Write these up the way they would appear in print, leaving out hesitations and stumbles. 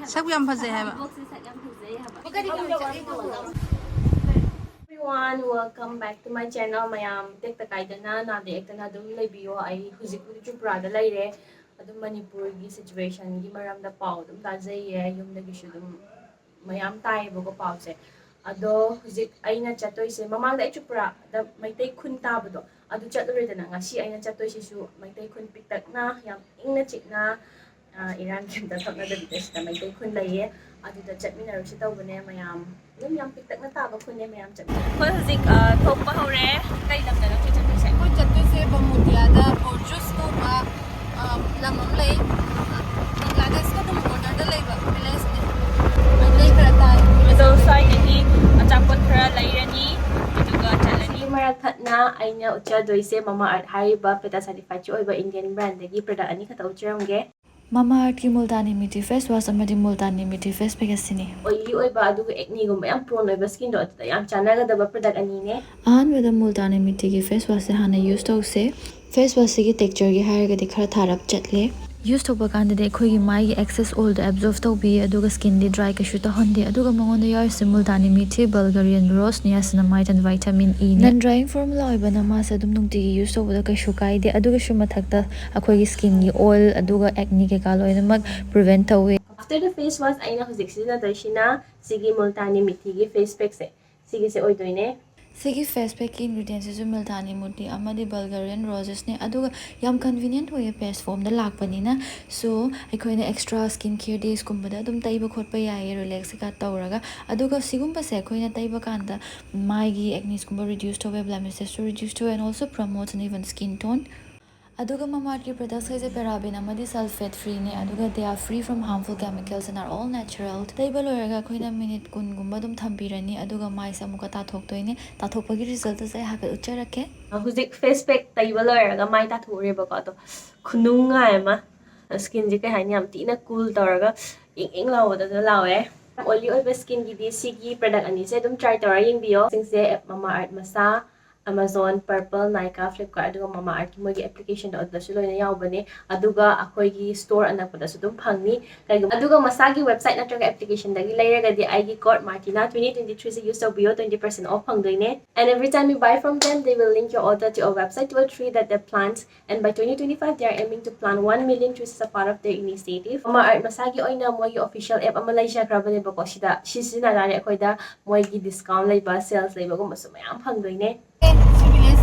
ꯁꯛ ꯌꯥꯝ ꯐꯖꯩ ꯍꯥꯏꯕ. Everyone, welcome back to my channel. Mayam tekta kaidana na de ekta na dum lebiyo ai hujikudi Tripura da laire adum Manipuri gi situation gi maram da pau dum tajaiye yum da gi shudum mayam tai bogo pau se ado hujik aina chatoi se mamang da Tripura da Meitei Khun tabado adu chatlore da ngasi aina chatoi se su Meitei Khun piktak na yam engna chikna Iran kenta thakna da bites da Meitei Khun laiye adu da chatmina ru sitawbane mayam ꯌꯥꯝ ꯄꯤꯛꯇꯛꯅ ꯇꯥꯕ ꯈꯨꯟꯅꯦ ꯃꯌꯥꯝ ꯆꯠꯄ ꯑꯩꯈꯣꯏ ꯍꯧꯖꯤꯛ ꯊꯣꯛꯄ ꯍꯧꯔꯦ ꯀꯩ ꯂꯝꯗꯅꯣ ꯆꯠꯇꯣꯏꯁꯦ ꯑꯩꯈꯣꯏ ꯆꯠꯇꯣꯏꯁꯦ ꯕꯃꯨꯗꯤꯌꯥꯗ ꯕꯣꯔꯖꯨꯁ ꯀꯧꯕ ꯂꯝ ꯑꯃ ꯂꯩ ꯕꯪꯒ꯭ꯂꯥꯗꯦꯁꯀ ꯑꯗꯨꯝ ꯕꯣꯔꯗꯔꯗ ꯂꯩꯕ ꯚꯤꯂꯦꯖꯅꯦ ꯃꯩꯇꯩ ꯈꯔ ꯇꯥꯏ ꯑꯗꯣ ꯁ꯭ꯋꯥꯏꯗꯒꯤ ꯑꯆꯥꯄꯣꯠ ꯈꯔ ꯂꯩꯔꯅꯤ ꯑꯗꯨꯒ ꯆꯠꯂꯅꯤ ꯃꯔꯛ ꯊꯠꯅ ꯑꯩꯅ ꯎꯠꯆꯗꯣꯏꯁꯦ ꯃꯃꯥ ꯑꯥꯔꯠ ꯍꯥꯏꯔꯤꯕ ꯄꯦꯇꯥ ꯁꯔꯇꯤꯐꯥꯏꯗ ꯑꯣꯏꯕ ꯏꯟꯗꯤꯌꯟ ꯕ꯭ꯔꯥꯟꯗꯒꯤ ꯄ꯭ꯔꯗꯛ ꯑꯅꯤ ꯈꯛꯇ ꯎꯠꯆꯔꯝꯒꯦ Mama Earth's Multani Meaty Face Wash amadi Multani Meaty Face Pack asini. Oily ꯑꯣꯏꯕ ꯑꯗꯨꯒ ꯑꯦꯛꯅꯤꯒꯨꯝꯕ ꯌꯥꯝ ꯄ꯭ꯔꯣꯟ ꯑꯣꯏꯕ ꯁ꯭ꯀꯤꯟꯗꯣ ꯑꯗꯨꯗ ꯌꯥꯝ ꯆꯥꯟꯅꯒꯗꯕ ꯄ꯭ꯔꯗꯛ ꯑꯅꯤꯅꯦ ꯑꯍꯥꯟꯕꯗ Multani Meatyꯒꯤ ꯐꯦꯁ ꯋꯥꯁꯁꯦ ꯍꯥꯟꯅ ꯌꯨꯁ ꯇꯧꯁꯦ. ꯐꯦꯁ ꯋꯥꯁꯁꯤꯒꯤ ꯇꯦꯛꯆꯔꯒꯤ ꯍꯥꯏꯔꯒꯗꯤ ꯈꯔ ꯊꯥꯔꯞ ꯆꯠꯂꯦ. ꯌꯨꯁ ꯇꯧꯕ ꯀꯥꯟꯗꯗꯤ ꯑꯩꯈꯣꯏꯒꯤ ꯃꯥꯏꯒꯤ ꯑꯦꯛꯁꯦꯁ ꯑꯣꯏꯜꯗꯣ ꯑꯦꯕꯖꯣꯔꯕ ꯇꯧꯕꯤꯌꯦ ꯑꯗꯨꯒ ꯁ꯭ꯀꯤꯟꯗꯤ ꯗ꯭ꯔꯥꯏ ꯀꯩꯁꯨ ꯇꯧꯍꯟꯗꯦ ꯑꯗꯨꯒ ꯃꯉꯣꯟꯗ ꯌꯥꯎꯔꯤꯁꯦ Multani Meaty Bulgarian Rose Niacinamide and Vitamin E ꯅꯦ. ꯅꯟ ꯗ꯭ꯔꯥꯏꯌꯤꯡ ꯐꯣꯔꯃꯨꯂꯥ ꯑꯣꯏꯕꯅ ꯃꯥꯁꯦ ꯑꯗꯨꯝ ꯅꯨꯡꯇꯤꯒꯤ ꯌꯨꯁ ꯇꯧꯕꯗ ꯀꯩꯁꯨ ꯀꯥꯏꯗꯦ ꯑꯗꯨꯒꯁꯨ ꯃꯊꯛꯇ ꯑꯩꯈꯣꯏꯒꯤ ꯁ꯭ꯀꯤꯟꯒꯤ ꯑꯣꯏꯜ ꯑꯗꯨꯒ ꯑꯦꯛꯅꯤ ꯀꯩꯀꯥ ꯂꯣꯏꯅꯃꯛ ꯄ꯭ꯔꯤꯚꯦꯟꯠ ꯇꯧꯋꯦ. After the face wash aina hujik sizinadoi sigi Multani Meaty gi face pack se sigise oidoine ꯁꯤꯒꯤ ꯐꯦꯁ ꯄꯦꯛꯀꯤ ꯏꯟꯒ꯭ꯔꯤꯗꯤꯌꯦꯟꯁꯤꯁꯨ Multani Meaty ꯑꯃꯗꯤ Bulgarian Rosesꯅꯦ ꯑꯗꯨꯒ ꯌꯥꯝ ꯀꯟꯚꯤꯅꯤꯌꯦꯟꯠ ꯑꯣꯏꯌꯦ ꯄꯦꯁ ꯐꯣꯝꯗ ꯂꯥꯛꯄꯅꯤꯅ ꯁꯣ ꯑꯩꯈꯣꯏꯅ ꯑꯦꯛꯁꯇ꯭ꯔꯥ ꯁ꯭ꯀꯤꯟ ꯀꯦꯌꯔ ꯗꯦꯁꯀꯨꯝꯕꯗ ꯑꯗꯨꯝ ꯇꯩꯕ ꯈꯣꯠꯄ ꯌꯥꯏꯌꯦ ꯔꯤꯂꯦꯛꯁ ꯀꯩꯀꯥ ꯇꯧꯔꯒ ꯑꯗꯨꯒ ꯁꯤꯒꯨꯝꯕꯁꯦ ꯑꯩꯈꯣꯏꯅ ꯇꯩꯕ ꯀꯥꯟꯗ ꯃꯥꯏꯒꯤ ꯑꯦꯛꯅꯤꯁꯀꯨꯝꯕ ꯔꯤꯗ꯭ꯌꯨꯁ ꯇꯧꯋꯦ ꯕ꯭ꯂꯦꯃꯤꯁꯦꯁꯁꯨ ꯔꯤꯗ꯭ꯌꯨꯁ ꯇꯧꯋꯦ and also promotes and even skin tone ꯑꯗꯨꯒ ꯃꯃꯥꯔꯠꯀꯤ ꯄ꯭ꯔꯗꯛꯁꯈꯩꯁꯦ ꯄꯦꯔꯥꯕꯦꯟ ꯑꯃꯗꯤ ꯁꯜꯐꯦꯠ ꯐ꯭ꯔꯤꯅꯦ ꯑꯗꯨꯒ they are free from harmful chemicals and are all natural ꯇꯩꯕ ꯂꯣꯏꯔꯒ ꯑꯩꯈꯣꯏꯅ ꯃꯤꯅꯤꯠ 10ꯒꯨꯝꯕ ꯑꯗꯨꯝ ꯊꯝꯕꯤꯔꯅꯤ ꯑꯗꯨꯒ ꯃꯥꯏꯁꯦ ꯑꯃꯨꯛꯀ ꯇꯥꯊꯣꯛꯇꯣꯏꯅꯦ ꯇꯥꯊꯣꯛꯄꯒꯤ ꯔꯤꯖꯜꯇꯁꯦ ꯑꯩ ꯍꯥꯏꯐꯦꯠ ꯎꯠꯆꯔꯛꯀꯦ hujik face pack taiba loiraga mai ta thorebako ado khunungai ma skin je kai hani yam tina cool tawraga ing lawada lawe oily oiba skin gi di sigi product ani se dum try tawra yingbiyo singse Mama Earth masa Amazon Purple Nykaa Flipkart aduga Mama Earth ki mogi application da odasu loina yawbane aduga akoi gi store anakpada su dum phangni kaigum aduga masagi website natraga application dagi leiraga di ig code martina 2023 se use tawbiyo 20% off phangdoine and every time you buy from them they will link your order to a website to a tree that they plant and by 2025 they are aiming to plant 1 million trees as a part of their initiative Mama Earth masagi oina mogi official app ama laishakrabane bako sida shisina dare akoida mogi discount leiba sales leiba gum masu mayam phangdoine CBS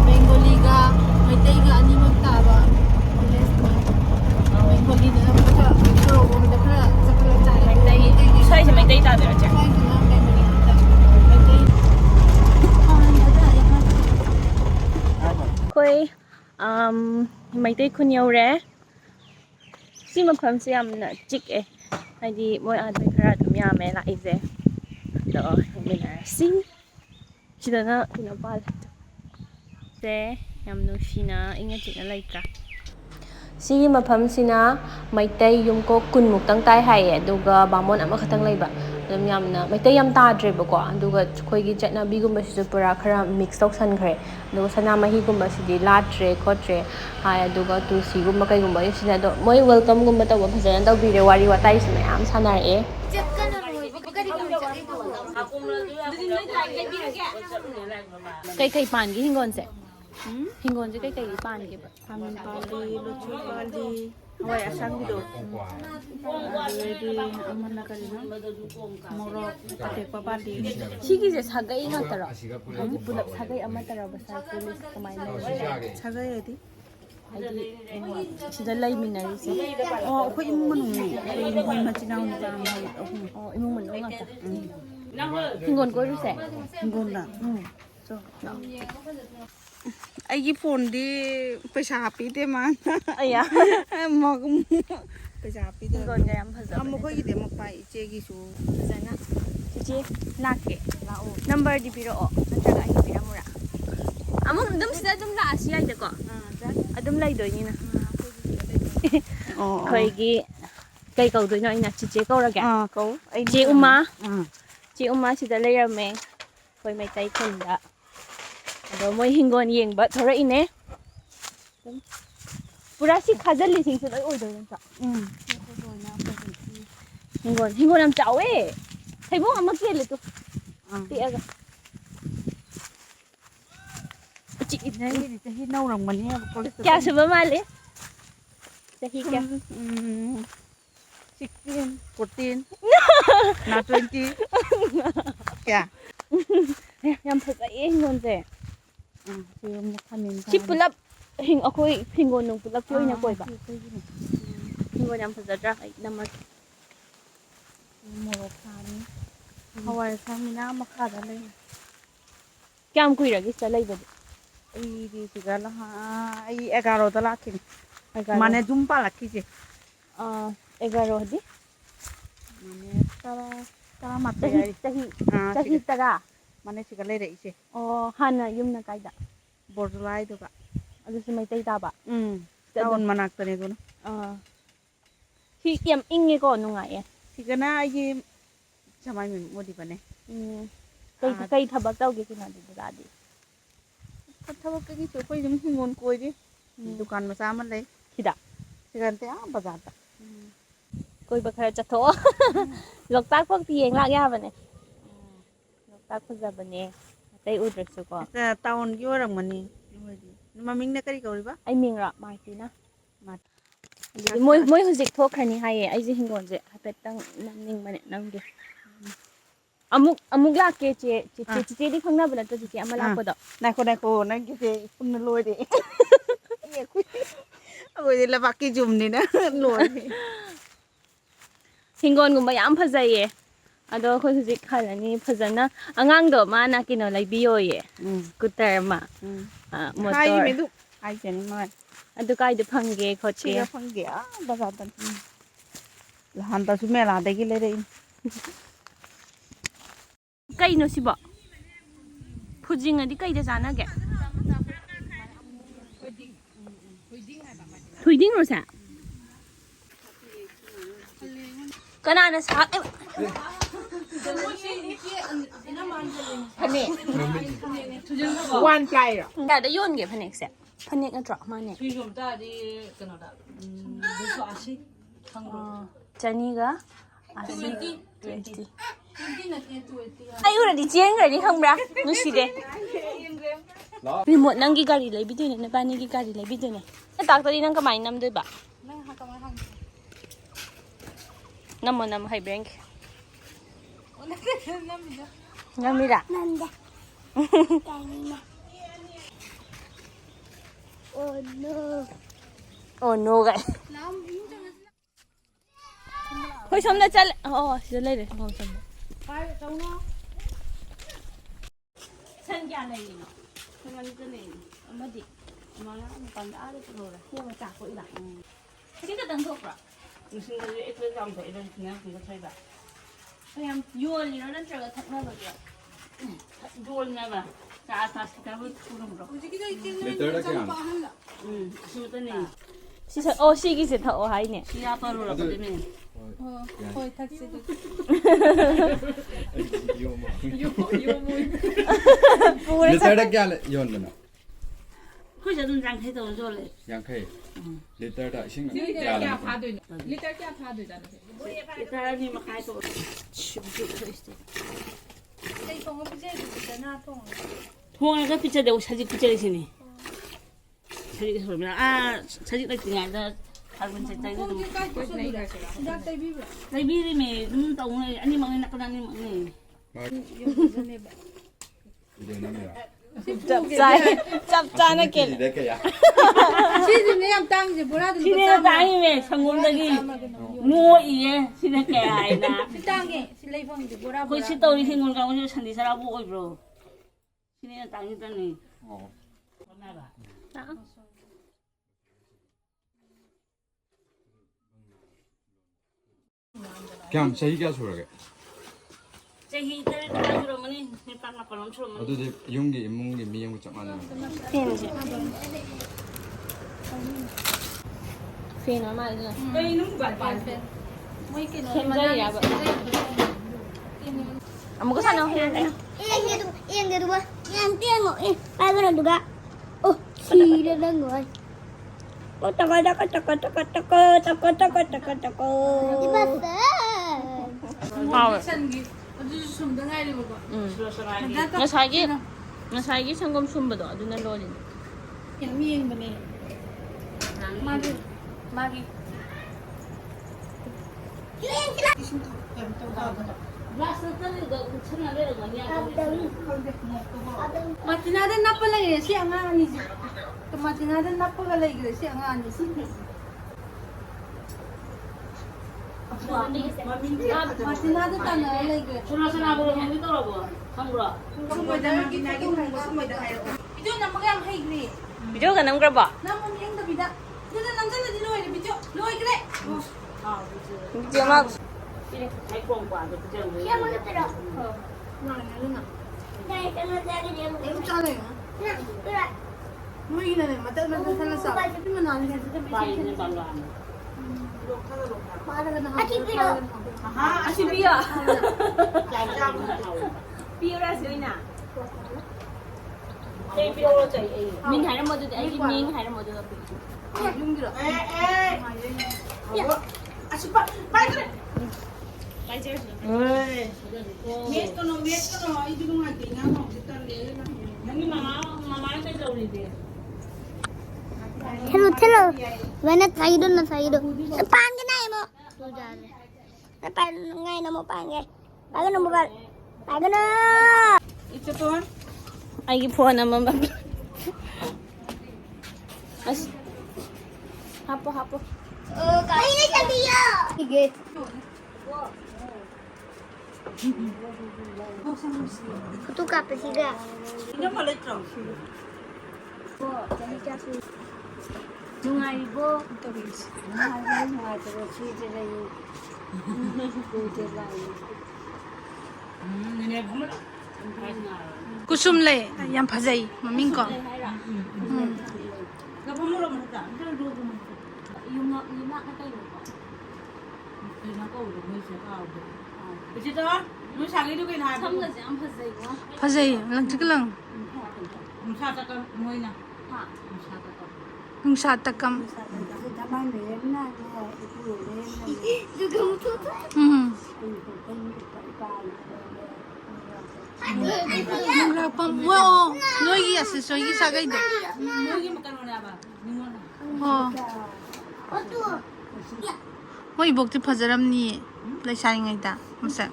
Bengali-ga Meitei-ga animal taba Bengali na khara picture ogomda khara sakala chai Meitei sai se Meitei ta dera cha sai na Bengali ta Meitei koi Meitei Khun yaure si mafam se yamna chik e haidi moi adai khara dum yame la ize do minarsi sidana kina pal se yamnu shina inga chikna laitra sigi mafam sina Meitei yumko kun muktang tai haye aduga bamon ama khatang laiba dum yamna Meitei yam tadre bako aduga khoigi chatna bigumba sisu pura khara mix tausankhre aduga sanamahi gumba sidi latre khotre hai aduga tulsi gumba kai gumba yusina do moi welcome gumba tawa phajana tawbire wari watai sina yam sanare kai kai pan gi hingon se hingon je kai kai pan gi ba Kamin pali, lucu pali, hawai asang gitu. Jadi aman nak kali na, morok pakai pali. sigi je sagai ngatara haji pulap sagai ama tara basa tulis kamai na Sagai jadi. haji sida lai minari se Oh, aku imu menunggu. Imu macam mana orang oh imong manong ngata hingon ko ru se Guna. So. Aigi phone di पैसा happy deh man. aya Magum पैसा happy deh. hingon ga yam phaja Kamu kau ide mak pai cegi su. jana je lake lao number di piro o natraga ai pira mura among dum sida dum la asia ide ko adum lai doi ni na Oh. khoi gi kai kau doi no ina chi che kau ra ga Kau. che uma sida leirame khoi Meitei Khun da ado moi hingon yengba thora ine pura si khajal li sing se loi oi doi sa Hingon am chao eh. Thầy bố am kia le tu. Tia ga. Chị Này thì hít nâu lòng mình nha. kya se ba male. Chahi kya. 16, 14, not 20. Yeah. Yam phasa eh hingon se. Chưa một phần mình. Chi pulap akoi hingon nung pulap choi na koi ba. Hingon yam phasa dra ai namak. Một phần. Hawaii sang mình nào mà khá là lên. Kyam kui ra gi sa lai ba. Ai đi thì cái là ai 11 ta là kinh. Mane jumpa là cái gì? 11 di. Mane tara mặt đây. Chahi tara. Mane sih kalau ada isi. Hana yum na kai da. Borderline itu kak. Adu se mai tai ta ba. Tahun mana tadi itu? Hi yam inge ko nungai eh. Sih karena aja sama mình mau di mana? Kai thabak tau ge kina di da di. Thao cái chỗ quay giống như ngon cối đi. Dukan mà sao mà lấy? Hida. Sih kan teh bazar ta. Koi ba khara chatho. Loktak phok ti yeng lak ya ba ne. Loktak phaja ba ne. Tai udrak su ko. Tahun kyo orang mana? Nama ming nak kari kau riba? Ai ming ra mai ti na. Mat. Moi huzik thok khani hai ai ji hingon je hapet tang namning mane nang de. Amuk lak ke che di khangna ba na to che amala ko do. Này cô này cái gì không nó lôi đi. Ôi đây là bác cái chùm này đó lôi. Hingon gum ba yam phajai ye. Ado khoi huzik khalani phajana angang do ma na kino lai biyo ye. Scooter ma. Hai Motor. mình tu. Hai chân mà. Adu kai de phangge kho Chỉ che. là phong ghẻ bazar ta. Là hắn ta sume là đây cái lấy đây. Kai no sibo. Phujing adi kai de jana ge. Thuiding ro sa. Kana na sa em. Phane. One play rồi. Da da yon ge phane se. Phane na tro ma ne. Phi chúng ta đi cái nào đó, đi xóa xí, thằng rồi. Chani ga. 20. Ai ura di jeng ga ni khang bra. Nu si de. Remote nang gi gari lai bi du ne na ba ni gi gari lai bi du ne. Na tak ta di nang kamai nam du ba. Nam hai bank. Namira. Nanda. Oh no. Oh no guys. Khoi som na chal. Sida lai re khoi som. Hai cháu nó. San kya lai ni no. Thằng anh cái này. Amadi. Mà nó còn đã được rồi. Hiya ma cha ko ila. Sida dang thok ra. Musim ini itu jam tu itu sebenarnya kita cari tak. Ayam yual ni na tra ga thak na ba ya. Jual ni apa? Ke atas kita pun turun bro. Letter dah kian. Sudah ni. Si sa si gi se tha hai ne. Siapa lu lah ni? Hoi taxi du. Letter dah kian yon mana? Kau jangan jangan kita orang jual. Yang kaya. Letter dah sing. Liter kya phá đời, liter kya phá đời ra rồi. Kita ni makai tu. Đây không có cái gì để na thong. Thong cái picture dia saji picture di sini. Saji sebenarnya saji lagi tinggal ada karbon cerita itu. Dak tay bi ba. Tapi biri me, dum tahu ni, ani mangai nak ni mangai. Dia nama ya. Chap cha na kel. Dia kaya. Chi ni yam tang je bora du. Sini dah ini me, sanggup lagi. Mua iya, sini kaya ina. Si tang ge, si lai phong je bora. Kau si tahu ni singgung kamu tu sandi sarabu oi bro. Sini dah tang itu ni. Oh. Kenapa? Kian chahi kya surah ke? Chahi terus suruh mana? Ni tak nak kalau suruh mana? Ado de yung gi imung gi miyang ucap mana? Fen je. Fen normal je. Đây nó vặt vặt. Moi ke no. Fen jari ya ba. Amu ko sana hen. Yang kedua, yang tengok bagaimana juga. Oh, sila lang guys. Oh, taka. Di pasar. 하ꯎ. ꯁꯟꯒꯤ ꯑꯗꯨꯁꯨ ꯁꯨꯝꯗ ꯉꯥꯏꯔꯤꯕꯀꯣ. ꯉꯁꯥꯏꯒꯤ ꯁꯪꯒꯣꯝ ꯁꯨꯝꯕꯗꯣ ꯑꯗꯨꯅ ꯂꯣꯜꯂꯤꯅꯦ. ꯌꯥꯝ ꯌꯦꯡꯕꯅꯦ. 마기. 마티나데 나빠라게 시 앙아니지. 그 마티나데 나빠가 레게 시 앙아니지. 마티나데 따나 레게. 소나소나 보러 못 믿더라고. 상구라. 비디오 남아가 양 하이그리. 비디오가 남그라봐. 남은 행도 비다. 근데 남자는 디노에 비디오 로이 그래. 비디오 막. Siya mo natira. Dahil ka na dahil yung... 이거 짜네. Tira. 뭐 이기네. 맞다 살았어. 이만 안 돼. 빠이는 발로 안. Ati piro. 아시비야. 비오라 소이나. 제일 비오로 저희. 민 하는 모두 아기 민 하는 모두 앞에. 용기라. 아시빠 빠이 그래. Hello. Mana tayo na tayo. Paan ka na mo? Na paan ngay na mo paan ngay. Paano na mo ba? Paano na? Ito to. 아기 보아 나만 봐. 아시. 하포. Ay na siya biyo. Sige. Kutu ka pa siga. 누가이보 구숨레 양 파자이 마민거. 파자이 랑치글랑. 응사 딱감. 뭐 너기 왔어. 저기 사가이도. 뭐 이복지 파자람니. 레샤링이다. 무슨.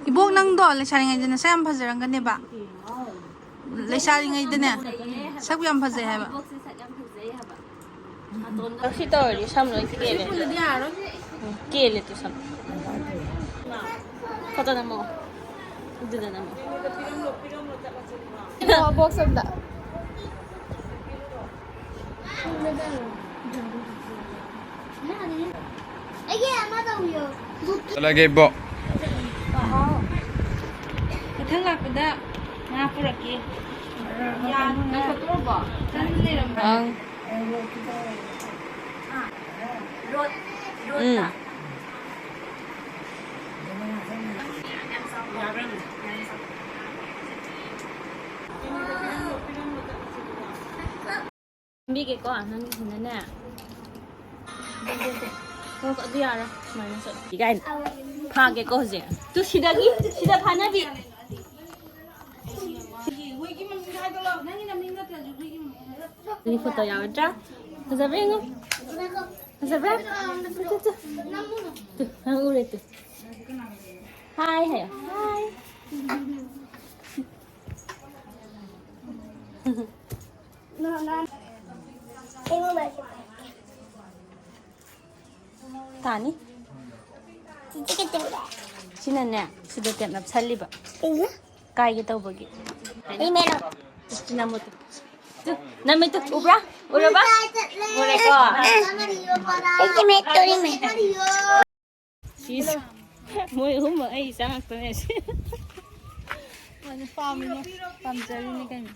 이복 낭도 레샤링이다. 사람 파자랑 간네 봐. 레샤링이다. 사구ям 파자 해봐. 역시 떠올리 삼로 깨래. 깨래 또 삼. 거다 먹어. 이들다 먹어. Abok sabda. Ay, ama daw yun. Talaga ibo. Katang lakada. Napuraki. Yan. Nakaturo ba? Ang. Bigay ko nang hinana. Ko di ara, mana so. Bigay. Phage ko je. Tu sidagi, sida phanabi. Ini foto ya udah. Sabar enggak? Sabar. Tuh, ang ulit tuh. Hai, hayo. Hai. Tani? Sinanya sudah tiap salli ba? Iya. Kaya kita bagi. Ay, meron. Sinamo tuh. Namay tuh, ubra? Ubra ba? Ubra ko. Ay, kimeto rin eh. Sis. Mo huma ay sangat panes. Ano family pamjari ni kan.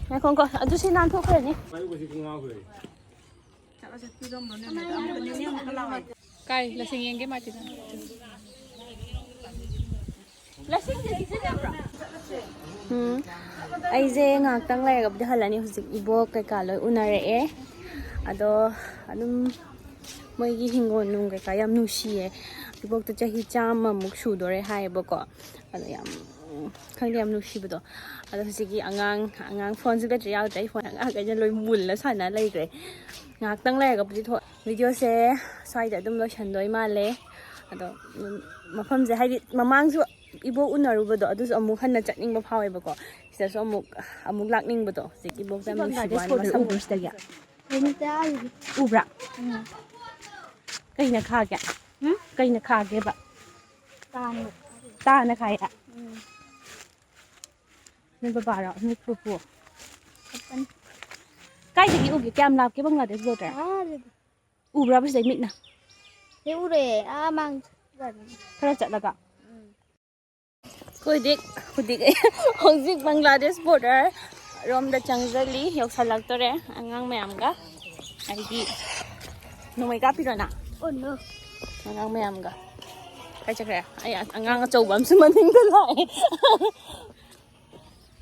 Nakon ko. Adu sinan to ko ni. Kai lasing yang ke mati na. Lasing din sila bro. ꯑꯩꯁꯦ ꯉꯥꯛꯇꯪ ꯂꯩꯔꯒꯕꯨꯗꯤ ꯍꯜꯂꯅꯤ ꯍꯧꯖꯤꯛ ꯏꯕꯣꯛ ꯀꯩꯀꯥ ꯂꯣꯏ ꯎꯅꯔꯛꯑꯦ ꯑꯗꯣ ꯑꯗꯨꯝ ꯃꯣꯏꯒꯤ ꯍꯤꯡꯒꯣꯜ ꯅꯨꯡ ꯀꯩꯀꯥ ꯌꯥꯝ ꯅꯨꯡꯁꯤꯌꯦ ꯏꯕꯣꯛꯇ ꯆꯍꯤ 100ꯃꯨꯛ ꯁꯨꯗꯣꯔꯦ ꯍꯥꯏꯌꯦꯕꯀꯣ ꯑꯗꯣ ꯌꯥꯝ ꯈꯪꯗꯦ ꯌꯥꯝ ꯅꯨꯡꯁꯤꯕꯗꯣ ꯑꯗꯣ ꯍꯧꯖꯤꯛꯀꯤ ꯑꯉꯥꯡ ꯐꯣꯟꯁꯨ ꯕꯦꯇ꯭ꯔꯤ ꯌꯥꯎꯗ꯭ꯔꯦ ꯐꯣꯟ ꯑꯉꯥꯡꯈꯩꯅ ꯂꯣꯏ ꯃꯨꯜꯂ ꯁꯥꯟꯅ ꯂꯩꯈ꯭ꯔꯦ ꯉꯥꯏꯍꯥꯛꯇꯪ ꯂꯩꯔꯒꯕꯨꯗꯤ ꯚꯤꯗꯤꯑꯣꯁꯦ ꯁ꯭ꯋꯥꯏꯗ ꯑꯗꯨꯝ ꯂꯣꯏꯁꯟꯗꯣꯏ ꯃꯥꯜꯂꯦ ꯑꯗꯣ ꯃꯐꯝꯁꯦ ꯍꯥꯏꯗꯤ ꯃꯃꯥꯡꯁꯨ 이보 우나루버도 아두서 어묵 하나 짝닝 거 파워해보고 진짜 어묵 락닝버도 이보 때문에 시원 우브스다야 우브라 kayna khage kayna khage ba ta na khaya ni ba bara ni pupu kai dagi ugi kyam lap ke bangladesh border ubra ba sai mitna he ure mang khara chatlaga Kudik hojik Bangladesh border romda changjali yoksalak-tore angang mayamga aigi nomai ka pirona oh no angang mayamga kai chakre ay angang achouba amsu maningda lai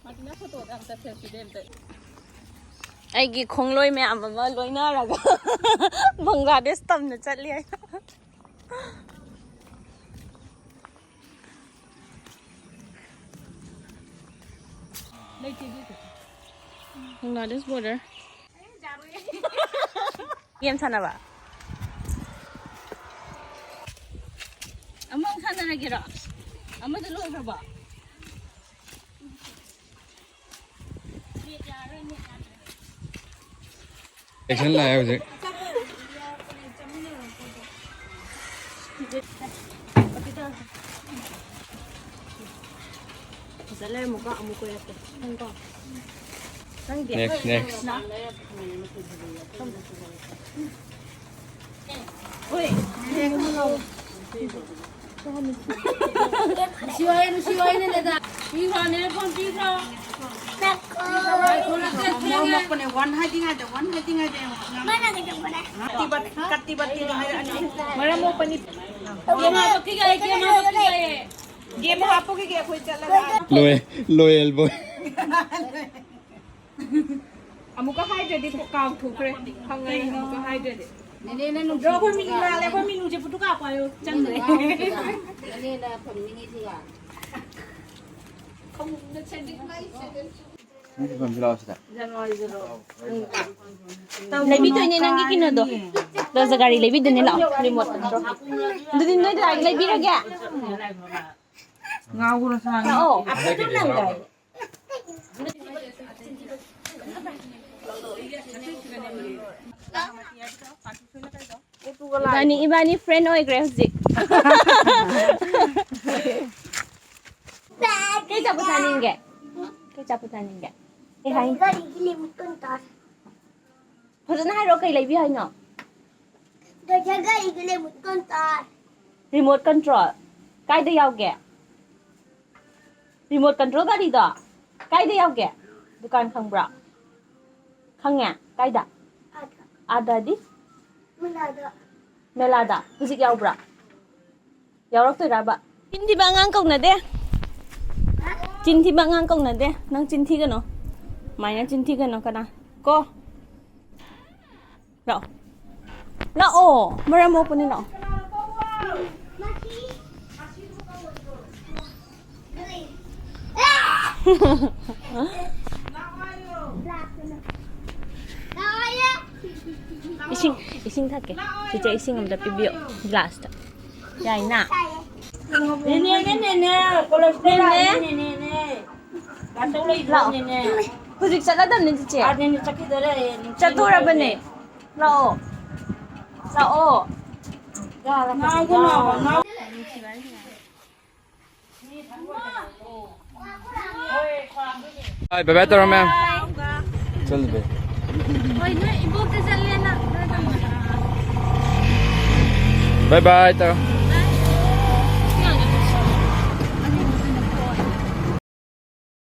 matina photo da amta selfie demte aigi khongloi mayam ama loinaraga Bangladesh tamna chatli ai Bangladesh border. Game sana ba? Among sana na gira. Amma dalo sa ba? Action la hai uje. Salai muka amu ko yate. Nangko. Next. Oi. Siwai ne leda. Pira ne pon pira. one hiding ada mana kita pada katibat Mara mo pani. game hapo ke koi chala Loyal boy. amuka hydrate ko kaw thukre hangai amuka hydrate ne ro ko mi la le ko mi nu je putu ka pa yo chang le ne na phom ni thi ga không nó sẽ đi ngay Không biết gì lấy biết tôi nên cái kia đó đó giờ gari lấy biết tôi nên lão remote control tôi nên nói là lấy biết ra kìa ngau ko sa oh Ibani friend oi graphic. Cái chaput tanin ge. Cái chaput tanin ge. Cái hay. gari gili mutun tar Phazana hai ro kai lai bi hai no. da gari gili mutun tar Remote control. Kai da yaw ge. Remote control gari da. Kai da yaw ge. Dukan khang bra. Khang ya. Kai da. Ada di. melada Melada. Hujik yaw bra. Yaw rak toi ra ba. Chin thi ba ngang kong na de. Chin thi ba ngang kong na de. Nang chin thi ka no. Mai na chin thi ka no kana. Ko. Ra. La o. Mara mo po ni no. Ising thake. Chicha ising amda pibiyo glass ta. Yai na. ne cholesterol ne gato lai ne Hujik chala dam ni chiche. ne chaki dare Chatura bane. Lao. Sao. ngau ko no Bye bye taro ma'am. Chal be. Oi, no, ibok te challe na. Bye bye taro.